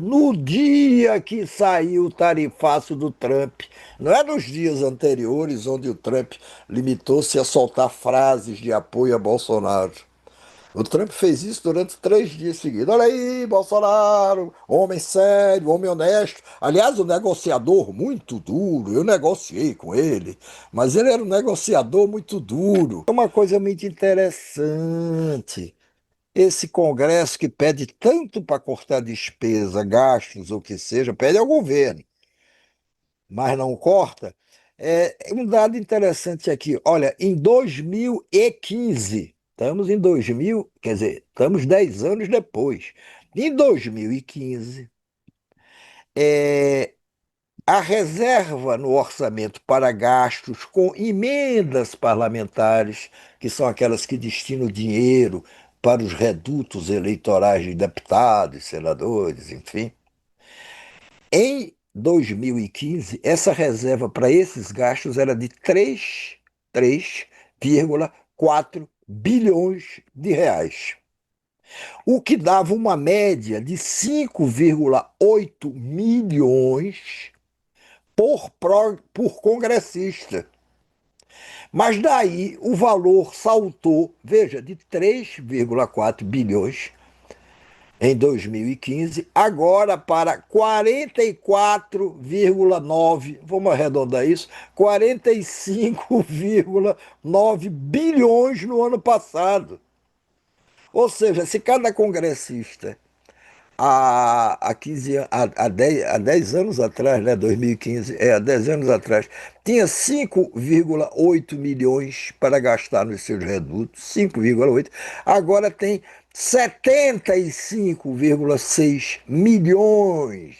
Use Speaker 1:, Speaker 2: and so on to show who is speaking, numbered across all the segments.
Speaker 1: No dia que saiu o tarifaço do Trump, não é nos dias anteriores, onde o Trump limitou-se a soltar frases de apoio a Bolsonaro. O Trump fez isso durante 3 dias seguidos. Olha aí, Bolsonaro, homem sério, homem honesto. Aliás, um negociador muito duro. Eu negociei com ele, mas ele era um negociador muito duro. É uma coisa muito interessante. Esse Congresso que pede tanto para cortar despesa, gastos, o que seja, pede ao governo, mas não corta. É um dado interessante aqui. Olha, em 2015, estamos em 2000, quer dizer, estamos 10 anos depois. Em 2015, é, a reserva no orçamento para gastos com emendas parlamentares, que são aquelas que destinam dinheiro para os redutos eleitorais de deputados, senadores, enfim. Em 2015, essa reserva para esses gastos era de 3,4 bilhões de reais, o que dava uma média de 5,8 milhões por congressista. Mas daí o valor saltou, veja, de 3,4 bilhões em 2015, agora para 44,9, vamos arredondar isso, 45,9 bilhões no ano passado. Ou seja, se cada congressista há 15, há 10 anos atrás, né, 2015, há 10 anos atrás, tinha 5,8 milhões para gastar nos seus redutos, 5,8, agora tem 75,6 milhões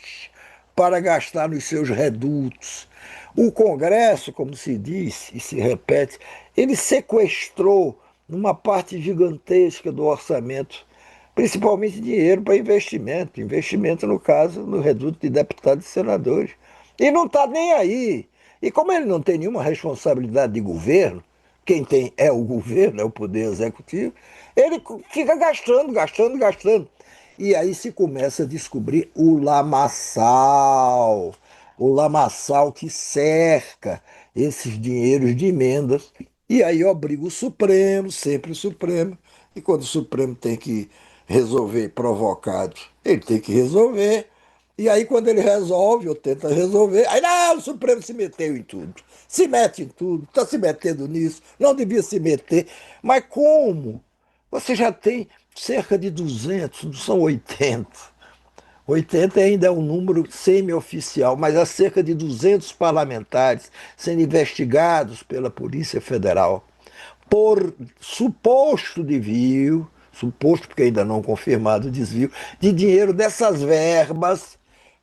Speaker 1: para gastar nos seus redutos. O Congresso, como se diz e se repete, ele sequestrou uma parte gigantesca do orçamento, principalmente dinheiro para investimento, investimento, no caso, no reduto de deputados e senadores. E não está nem aí. E como ele não tem nenhuma responsabilidade de governo, quem tem é o governo, é o poder executivo, ele fica gastando, gastando, gastando. E aí se começa a descobrir o lamaçal que cerca esses dinheiros de emendas. E aí obriga o Supremo, sempre o Supremo, e quando o Supremo tem que resolver provocado, ele tem que resolver. E aí, quando ele resolve, ou tenta resolver, aí não, o Supremo se meteu em tudo. Se mete em tudo, está se metendo nisso, não devia se meter. Mas como? Você já tem cerca de 200, não são 80. 80 ainda é um número semi-oficial, mas há cerca de 200 parlamentares sendo investigados pela Polícia Federal por suposto desvio, suposto porque ainda não confirmado desvio, de dinheiro dessas verbas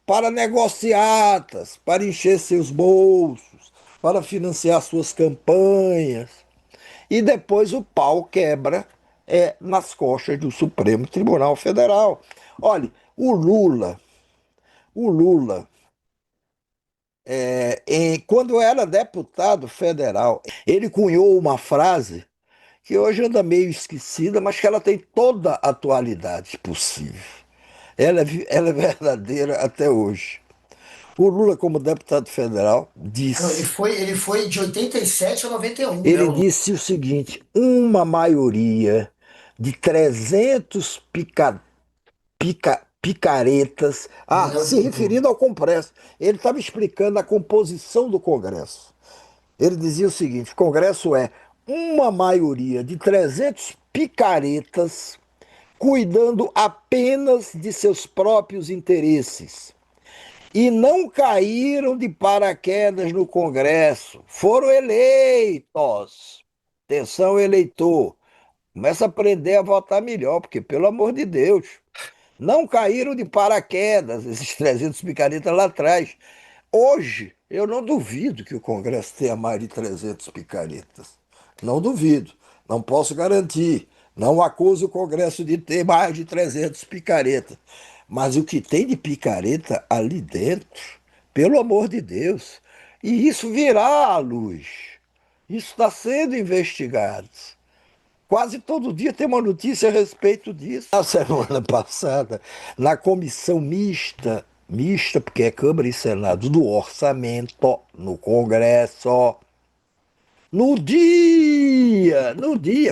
Speaker 1: para negociatas, para encher seus bolsos, para financiar suas campanhas. E depois o pau quebra nas costas do Supremo Tribunal Federal. Olha, o Lula, quando era deputado federal, ele cunhou uma frase que hoje anda meio esquecida, mas que ela tem toda a atualidade possível. Ela é verdadeira até hoje. O Lula, como deputado federal,
Speaker 2: Não, ele
Speaker 1: disse,
Speaker 2: foi, ele foi de 87 a 91, né,
Speaker 1: ele
Speaker 2: o Lula?
Speaker 1: disse o seguinte: uma maioria de 300 picaretas, se referindo ao Congresso. Ele estava explicando a composição do Congresso. Ele dizia o seguinte: o Congresso é uma maioria de 300 picaretas cuidando apenas de seus próprios interesses. E não caíram de paraquedas no Congresso, foram eleitos. Atenção, eleitor. Começa a aprender a votar melhor, porque, pelo amor de Deus, não caíram de paraquedas esses 300 picaretas lá atrás. Hoje, eu não duvido que o Congresso tenha mais de 300 picaretas. Não duvido. Não posso garantir. Não acuso o Congresso de ter mais de 300 picaretas. Mas o que tem de picareta ali dentro, pelo amor de Deus, e isso virá à luz. Isso está sendo investigado. quase todo dia tem uma notícia a respeito disso. Na semana passada, na comissão mista, porque é Câmara e Senado, do Orçamento, no Congresso, no dia,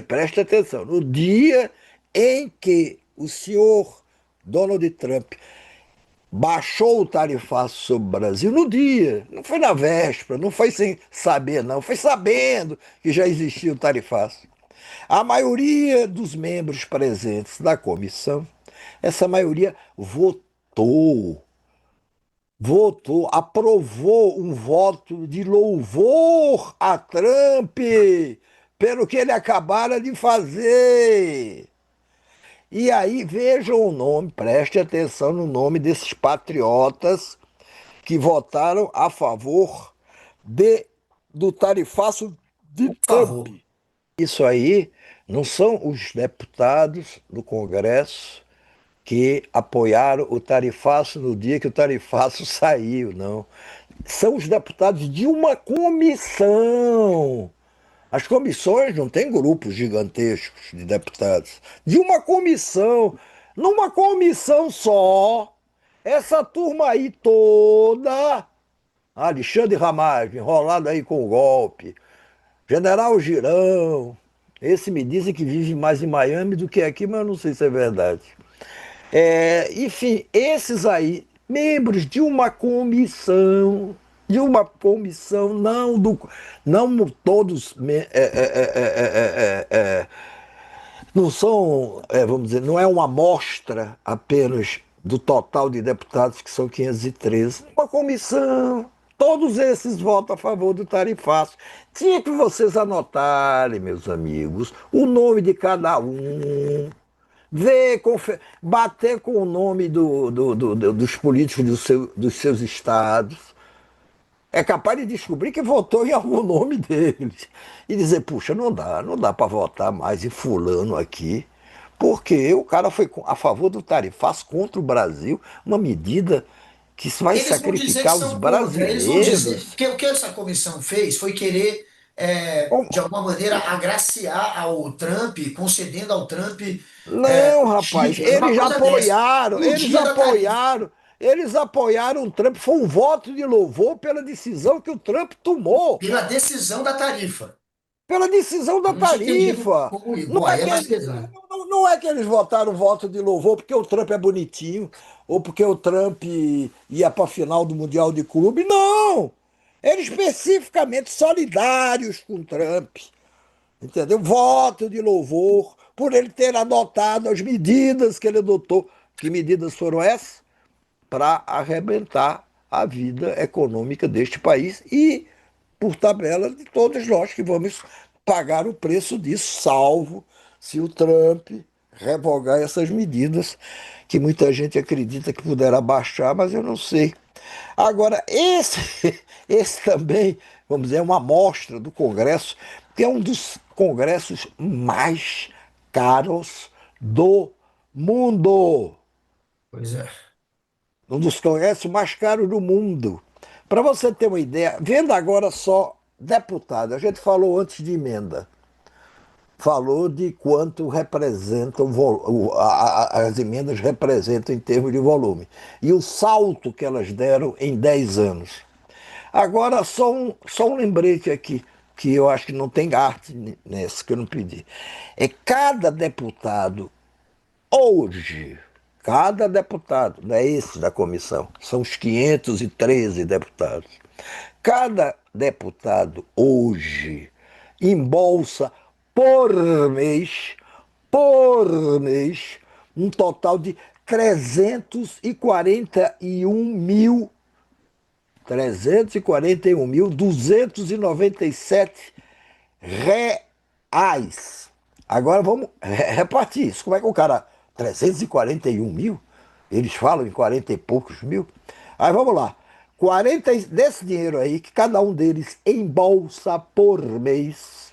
Speaker 1: preste atenção, no dia em que o senhor Donald Trump baixou o tarifaço sobre o Brasil, no dia, não foi na véspera, não foi sem saber, não, foi sabendo que já existia o tarifaço. A maioria dos membros presentes da comissão, essa maioria aprovou um voto de louvor a Trump pelo que ele acabara de fazer. E aí vejam o nome, preste atenção no nome desses patriotas que votaram a favor de, do tarifaço de
Speaker 2: Por
Speaker 1: Trump.
Speaker 2: favor.
Speaker 1: Isso aí não são os deputados do Congresso que apoiaram o tarifaço no dia que o tarifaço saiu, não. São os deputados de uma comissão. As comissões não têm grupos gigantescos de deputados. De uma comissão, numa comissão só, essa turma aí toda, Alexandre Ramagem, enrolado aí com o golpe, General Girão, esse me dizem que vive mais em Miami do que aqui, mas eu não sei se é verdade. Enfim, esses aí, membros de uma comissão, não todos, não são, vamos dizer, não é uma amostra apenas do total de deputados, que são 513. Uma comissão, todos esses votam a favor do tarifaço. Tinha que vocês anotarem, meus amigos, o nome de cada um, bater com o nome dos políticos dos seus estados. É capaz de descobrir que votou em algum nome deles. E dizer, puxa, não dá para votar mais em fulano aqui, porque o cara foi a favor do tarifaço contra o Brasil, uma medida que vai
Speaker 2: Eles vão dizer que
Speaker 1: sacrificar os
Speaker 2: são contra, eles vão dizer,
Speaker 1: brasileiros.
Speaker 2: porque o que essa comissão fez foi querer, de alguma maneira, agraciar ao Trump, concedendo ao Trump
Speaker 1: Não, rapaz,
Speaker 2: títulos, uma coisa dessa. No
Speaker 1: eles
Speaker 2: dia da tarifa,
Speaker 1: apoiaram, eles apoiaram o Trump. Foi um voto de louvor pela decisão que o Trump tomou,
Speaker 2: pela decisão da tarifa.
Speaker 1: pela decisão da
Speaker 2: Eu não tinha entendido
Speaker 1: tarifa.
Speaker 2: como isso.
Speaker 1: Não
Speaker 2: Bom,
Speaker 1: é
Speaker 2: aí é
Speaker 1: que,
Speaker 2: mais pesado.
Speaker 1: não é que eles votaram voto de louvor porque o Trump é bonitinho, ou porque o Trump ia para a final do Mundial de Clube. Não! Eles especificamente solidários com o Trump. Entendeu? Voto de louvor por ele ter adotado as medidas que ele adotou. Que medidas foram essas? Para arrebentar a vida econômica deste país e, por tabela, de todos nós que vamos pagar o preço disso, salvo se o Trump revogar essas medidas que muita gente acredita que poderá baixar, mas eu não sei. Agora, esse também, vamos dizer, é uma amostra do Congresso, que é um dos congressos mais caros do mundo.
Speaker 2: Pois é.
Speaker 1: Um dos congressos mais caros do mundo. Para você ter uma ideia, vendo agora só deputado, a gente falou antes de emenda, falou de quanto representam as emendas representam em termos de volume e o salto que elas deram em 10 anos. Agora, só um lembrete aqui, que eu acho que não tem arte nessa, que eu não pedi. É cada deputado hoje, cada deputado, não é esse da comissão, são os 513 deputados. Cada deputado hoje embolsa por mês, por mês, um total de 341.297 reais. Agora vamos repartir isso. Como é que o cara. 341 mil? Eles falam em 40 e poucos mil. Aí vamos lá. 40 desse dinheiro aí, que cada um deles embolsa por mês.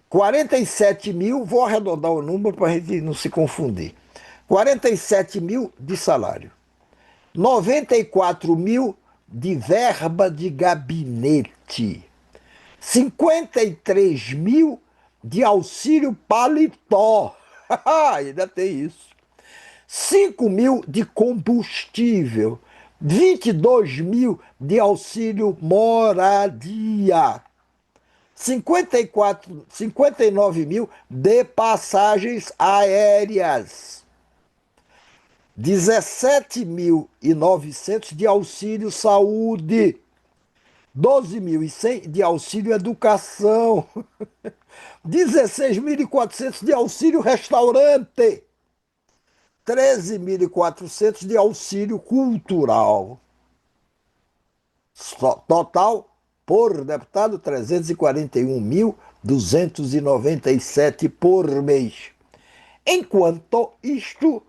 Speaker 1: 47 mil, vou arredondar o número para a gente não se confundir. 47 mil de salário. 94 mil de verba de gabinete. 53 mil de auxílio paletó. Ainda tem isso. 5 mil de combustível. 22 mil de auxílio moradia. 59 mil de passagens aéreas. 17.900 de auxílio saúde. 12.100 de auxílio educação. 16.400 de auxílio restaurante. 13.400 de auxílio cultural. Total, por deputado, 341.297 por mês. Enquanto isto,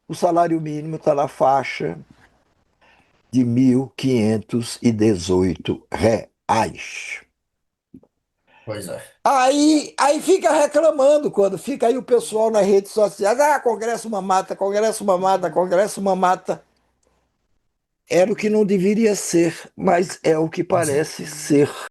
Speaker 1: o salário mínimo está na faixa de R$ 1.518.
Speaker 2: Pois é.
Speaker 1: Aí fica reclamando quando fica aí o pessoal nas redes sociais. Ah, Congresso uma mata, Congresso uma mata, Congresso uma mata. Era o que não deveria ser, mas é o que
Speaker 2: Com cer-
Speaker 1: parece ser.